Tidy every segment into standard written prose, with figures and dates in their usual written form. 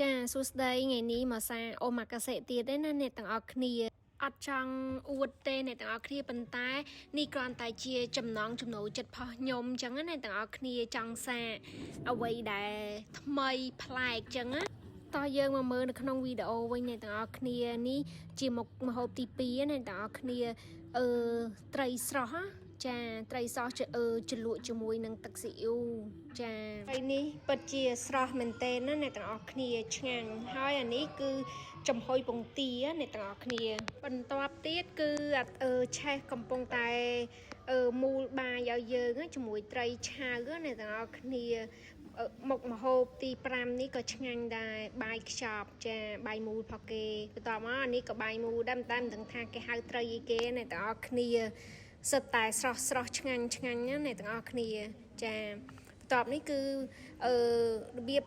ចាសួស្តីថ្ងៃនេះមកសាអូម៉ាកាសេទៀតទេណាអ្នកទាំងអស់គ្នាអត់ចង់អួតទេអ្នកទាំងអស់គ្នាប៉ុន្តែនេះគ្រាន់តែជាចំណងចំណូលចិត្តរបស់ខ្ញុំអញ្ចឹងណាអ្នកទាំងអស់គ្នាចង់សាអ្វីដែលថ្មីប្លែកអញ្ចឹងណាតោះយើងមកមើលនៅក្នុងវីដេអូវិញអ្នកទាំងអស់គ្នានេះជាមុខម្ហូបទី2អ្នកទាំងអស់គ្នាត្រីស្រស់ចាត្រីសោះជ្រលក់ជាមួយនឹងទឹកស៊ីអ៊ូចាហើយនេះពិតជាស្រស់មែនតើណាអ្នកទាំងអស់គ្នាឆ្ងាញ់ហើយអានេះគឺចំហុយពងទាអ្នកទាំងអស់គ្នាបន្ទាប់ទៀតគឺឆេះកំពុងតែមូលបាយឲ្យយើងជាមួយត្រីឆៅអ្នកទាំងអស់គ្នាមុខម្ហូបទី5នេះក៏ឆ្ងាញ់ដែរបាយខ្ចប់ចាបាយមូលផកគេបន្តមកអានេះក៏បាយមូលដែរតែមិនដឹងថាគេហៅត្រីអីគេអ្នកទាំងអស់គ្នាសិតតែស្រស់ឆ្ងាញ់ណាអ្នកទាំងអស់គ្នាចាបន្ទាប់នេះគឺរបៀប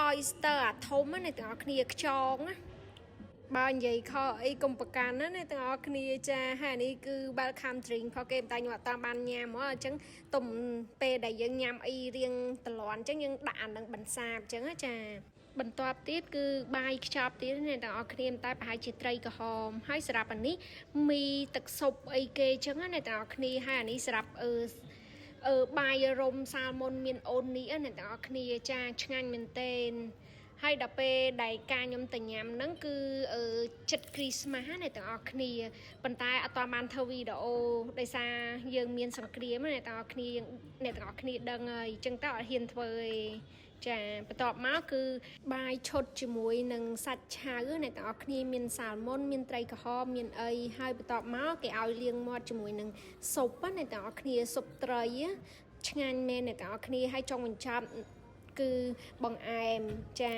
oyster អាធំណាអ្នកទាំងអស់គ្នាខ្យងណាបើនិយាយខអីកុំប្រកាន់ណាអ្នកទាំងអស់គ្នាចាហើយនេះគឺ welcome drink ផកគេតែខ្ញុំអត់តាមបានញ៉ាំហ៎អញ្ចឹងទុំពេលដែលយើងញ៉ាំអីរៀងតលន់អញ្ចឹងយើងដាក់អានឹងបន្សាបអញ្ចឹងចាបន្ទាប់ទៀតគឺបាយខ្ចប់ទៀតអ្នកទាំងអស់គ្នាតែប្រហែលជាត្រីក្រហមហើយសម្រាប់អានេះមីទឹកស៊ុបអីគេអញ្ចឹងអ្នកទាំងអស់គ្នាហើយអានេះសម្រាប់បាយរំសាល់មុនមានអូននេះអ្នកទាំងអស់គ្នាចាឆ្ងាញ់មែនទែនហើយដល់ពេលដែលការខ្ញុំទៅញ៉ាំហ្នឹងគឺចិត្តគ្រីស្មាស់អ្នកទាំងអស់គ្នាប៉ុន្តែអត់ទាន់បានធ្វើវីដេអូដោយសារយើងមានសង្គ្រាមអ្នកទាំងអស់គ្នាដឹងហើយអញ្ចឹងតើអត់ហ៊ានធ្វើទេចាបន្ទាប់មកគឺបាយឈុតជាមួយនឹងសាច់ឆៅអ្នកទាំងអស់គ្នាមានសាល់មុនមានត្រីក្រហមមានអីហើយបន្ទាប់មកគេឲ្យលាងមាត់ជាមួយនឹងស៊ុបអ្នកទាំងអស់គ្នាស៊ុបត្រីឆ្ងាញ់មែនអ្នកទាំងអស់គ្នាហើយចុងបញ្ចប់គឺបង្អែមចា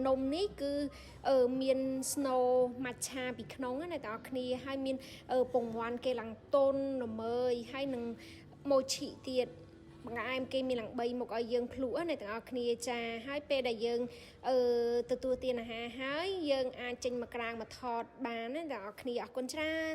នំនេះគឺមាន snow matcha ពីក្នុងណាអ្នកទាំងអស់គ្នាហើយមានពងមាន់គេឡើងតុនល្មើយហើយនឹង mochi ទៀតបង្អែមគេមានឡើង3មុខឲ្យយើងភ្លក់ណាទាំងអស់គ្នាចាហើយពេលដែលយើងទទួលទានអាហារហើយយើងអាចចេញមកក្រៅមកថតបានណាទាំងអស់គ្នាអរគុណច្រើន